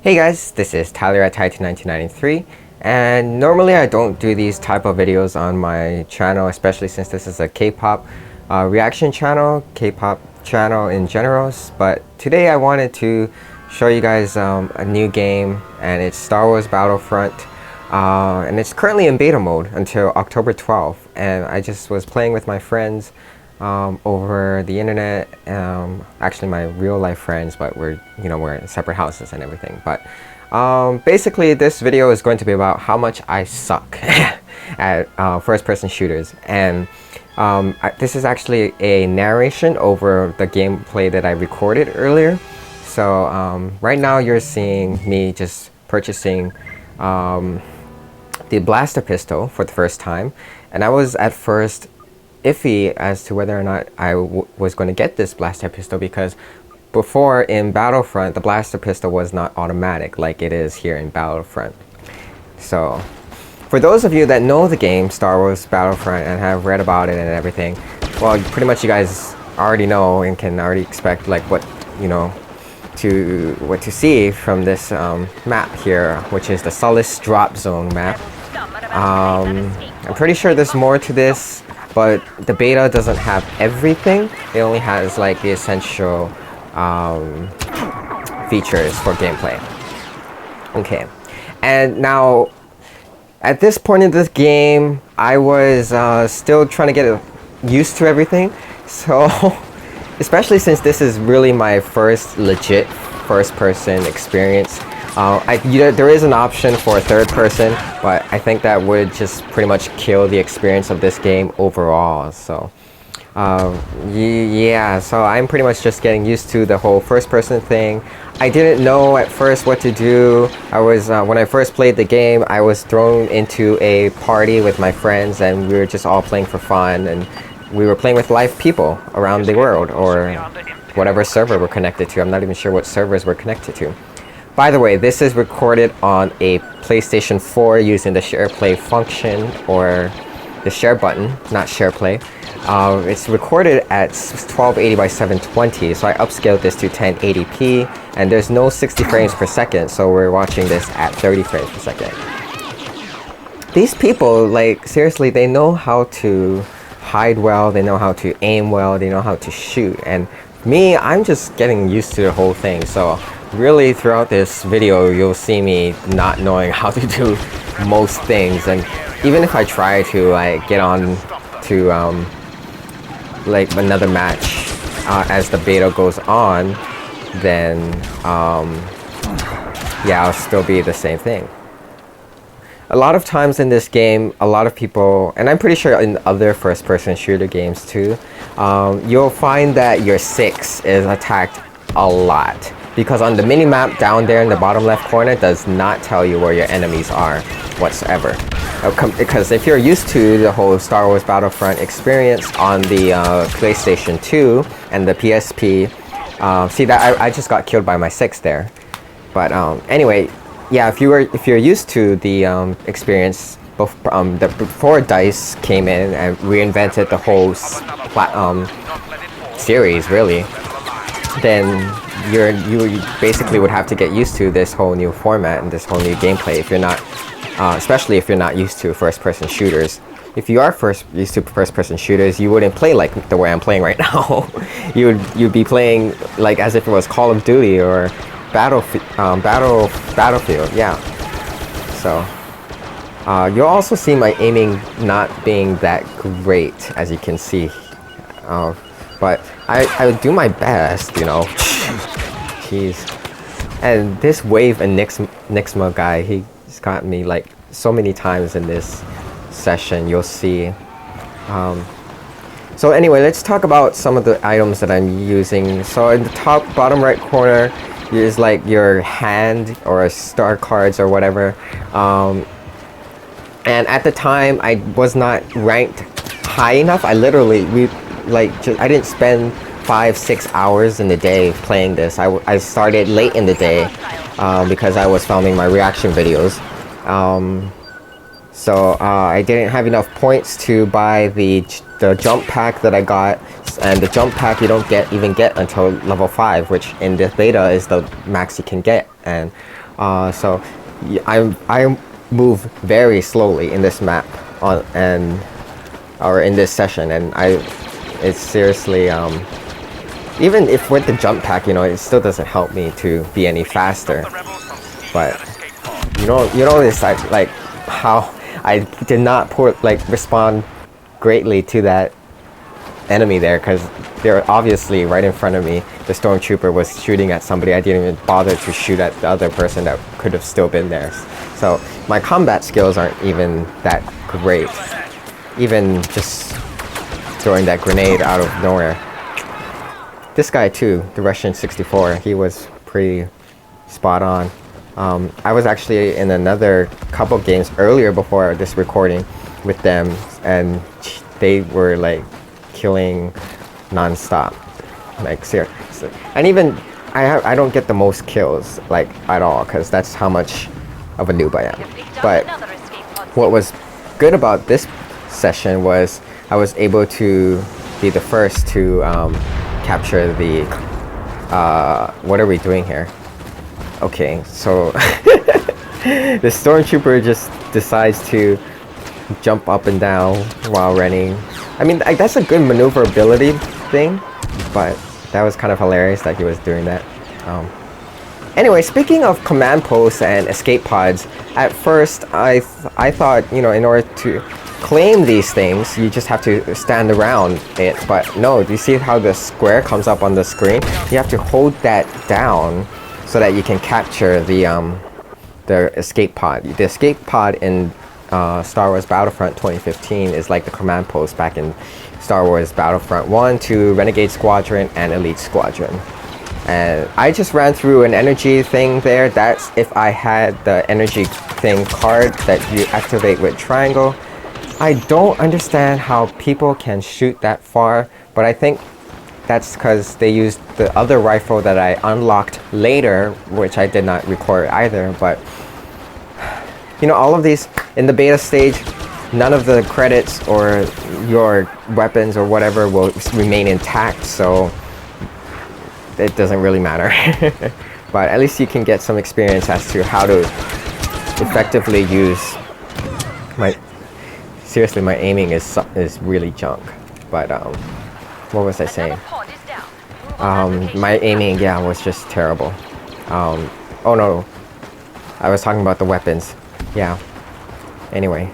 Hey guys, this is Tyler at Tyty 1993, and normally I don't do these type of videos on my channel, especially since this is a K-pop reaction channel, K-pop channel in general. But today I wanted to show you guys a new game, and it's Star Wars Battlefront, and it's currently in beta mode until October 12th. And I just was playing with my friends over the internet, actually my real life friends, but we're in separate houses and everything. But basically this video is going to be about how much I suck at first-person shooters, and this is actually a narration over the gameplay that I recorded earlier. So right now you're seeing me just purchasing the blaster pistol for the first time, and I was at first iffy as to whether or not I was going to get this blaster pistol, because before in Battlefront the blaster pistol was not automatic like it is here in Battlefront. So for those of you that know the game Star Wars Battlefront and have read about it and everything, well, pretty much you guys already know and can already expect like what to see from this map here, which is the Solace Drop Zone map. I'm pretty sure there's more to this, but the beta doesn't have everything. It only has like the essential features for gameplay. Okay, and now at this point in this game, I was still trying to get used to everything. So especially since this is really my first legit first-person experience. There is an option for a third person, but I think that would just pretty much kill the experience of this game overall. So yeah, so I'm pretty much just getting used to the whole first person thing. I didn't know at first what to do. I was when I first played the game, I was thrown into a party with my friends, and we were just all playing for fun, and we were playing with live people around the world, or whatever server we're connected to. I'm not even sure what servers we're connected to. By the way, this is recorded on a PlayStation 4 using the share play function, or the share button, not share play. It's recorded at 1280 by 720, so I upscaled this to 1080p, and there's no 60 frames per second, so we're watching this at 30 frames per second. These people, like, seriously, they know how to hide well, they know how to aim well, they know how to shoot, and me, I'm just getting used to the whole thing. So really throughout this video you'll see me not knowing how to do most things, and even if I try to like get on to like another match as the beta goes on, then yeah, I'll still be the same thing. A lot of times in this game, a lot of people, and I'm pretty sure in other first-person shooter games too, you'll find that your 6 is attacked a lot, because on the mini-map down there in the bottom left corner does not tell you where your enemies are whatsoever. Because if you're used to the whole Star Wars Battlefront experience on the PlayStation 2 and the PSP, see that I just got killed by my 6 there. But anyway, yeah, if you're used to the experience before DICE came in and reinvented the whole series, really, then you basically would have to get used to this whole new format and this whole new gameplay. If you're not, especially if you're not used to first-person shooters. If you are used to first-person shooters, you wouldn't play like the way I'm playing right now. You'd be playing like as if it was Call of Duty or Battlefield, yeah. So you'll also see my aiming not being that great, as you can see, but I would do my best, you know. Jeez. And this Wave and Nixma guy, he's got me like so many times in this session, you'll see. So anyway, let's talk about some of the items that I'm using. So in the top bottom right corner is like your hand or star cards or whatever, and at the time I was not ranked high enough. I literally I didn't spend 5-6 hours in the day playing this. I started late in the day because I was filming my reaction videos, So I didn't have enough points to buy the jump pack that I got, and the jump pack you don't even get until level 5, which in this beta is the max you can get. And so I move very slowly in this map or in this session, and it's seriously even if with the jump pack, you know, it still doesn't help me to be any faster. But you notice like how I did not respond greatly to that enemy there, because they're obviously right in front of me. The stormtrooper was shooting at somebody. I didn't even bother to shoot at the other person that could have still been there. So my combat skills aren't even that great. Even just throwing that grenade out of nowhere. This guy too, the Russian 64, he was pretty spot on. I was actually in another couple games earlier before this recording with them, and they were like killing non-stop, like seriously. And even I don't get the most kills like at all, because that's how much of a noob I am. But what was good about this session was I was able to be the first to capture the what are we doing here? Okay, so the stormtrooper just decides to jump up and down while running. I mean, that's a good maneuverability thing, but that was kind of hilarious that he was doing that. Anyway, speaking of command posts and escape pods, at first I thought, you know, in order to claim these things, you just have to stand around it. But no, do you see how the square comes up on the screen? You have to hold that down so that you can capture the escape pod. The escape pod in Star Wars Battlefront 2015 is like the command post back in Star Wars Battlefront 1, 2, Renegade Squadron, and Elite Squadron. And I just ran through an energy thing there. That's if I had the energy thing card that you activate with triangle. I don't understand how people can shoot that far, but I think that's because they used the other rifle that I unlocked later, which I did not record either. But you know, all of these in the beta stage, none of the credits or your weapons or whatever will remain intact, so it doesn't really matter. But at least you can get some experience as to how to effectively use my... Seriously, my aiming is really junk. But what was I saying? My aiming, yeah, was just terrible. Oh no, I was talking about the weapons. Yeah. Anyway,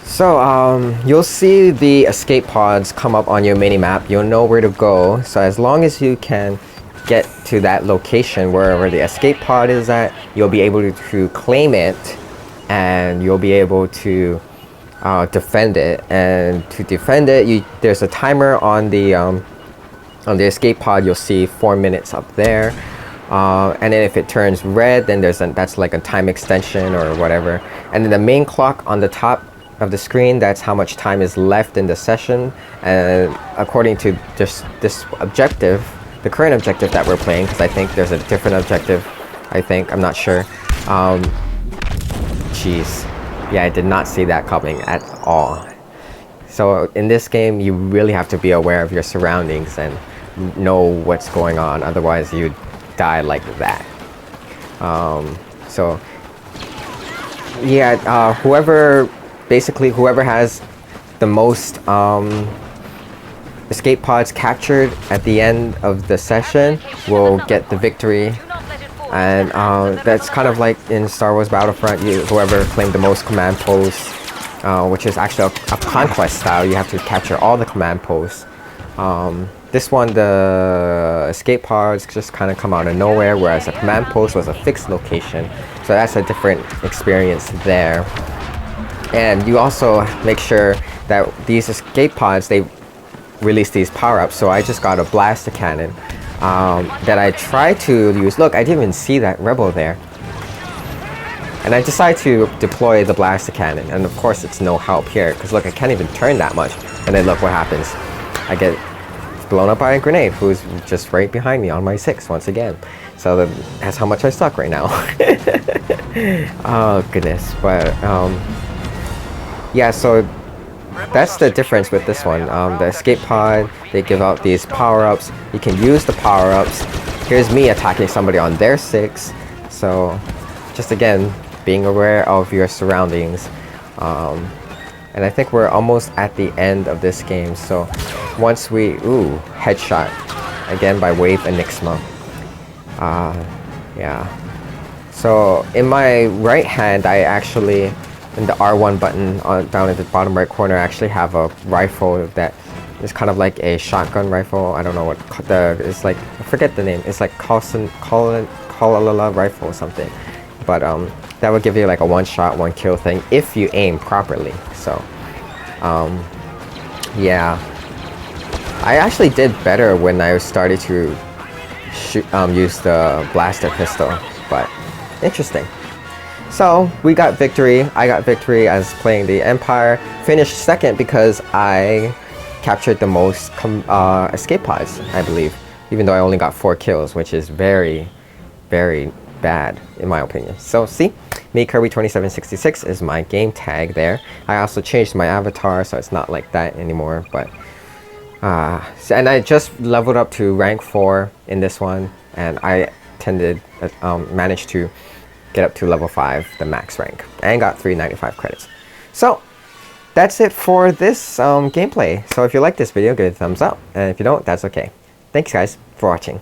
so you'll see the escape pods come up on your mini-map. You'll know where to go. So as long as you can get to that location wherever the escape pod is at, you'll be able to claim it, and you'll be able to defend it. And to defend it, there's a timer on the escape pod. You'll see 4 minutes up there. And then if it turns red, then that's like a time extension or whatever. And then the main clock on the top of the screen, that's how much time is left in the session. And according to just this objective, the current objective that we're playing, because I think there's a different objective, I'm not sure. Jeez. Yeah, I did not see that coming at all. So in this game, you really have to be aware of your surroundings and know what's going on. Otherwise, you'd die like that. So yeah, whoever has the most escape pods captured at the end of the session will get the victory. And that's kind of like in Star Wars Battlefront, whoever claimed the most command posts, which is actually a conquest style. You have to capture all the command posts. This one, the escape pods just kind of come out of nowhere, whereas a command post was a fixed location. So that's a different experience there. And you also make sure that these escape pods, they release these power-ups. So I just got a blaster cannon that I tried to use. Look, I didn't even see that rebel there. And I decided to deploy the blaster cannon. And of course, it's no help here, because look, I can't even turn that much. And then look what happens. I get blown up by a grenade, who's just right behind me on my 6 once again. So that's how much I suck right now. Oh goodness. But yeah, so that's the difference with this one. The escape pod, they give out these power-ups. You can use the power-ups. Here's me attacking somebody on their 6. So just again, being aware of your surroundings. And I think we're almost at the end of this game. So once we, ooh, headshot again by Wave Enigma. Yeah. So in my right hand, I actually, in the R1 button down at the bottom right corner, I actually have a rifle that is kind of like a shotgun rifle. I don't know what it's like. I forget the name. It's like Colala rifle or something. But that would give you like a one-shot, one-kill thing if you aim properly. So yeah, I actually did better when I started to shoot, use the blaster pistol. But interesting. So we got victory. I got victory as playing the Empire. Finished second because I captured the most escape pods, I believe. Even though I only got 4 kills, which is very, very bad in my opinion. So see, me Kirby 2766 is my game tag there. I also changed my avatar so it's not like that anymore. But and I just leveled up to rank 4 in this one, and I managed to get up to level 5, the max rank, and got 395 credits. So that's it for this gameplay. So if you like this video, give it a thumbs up, and if you don't, that's okay. Thanks guys for watching.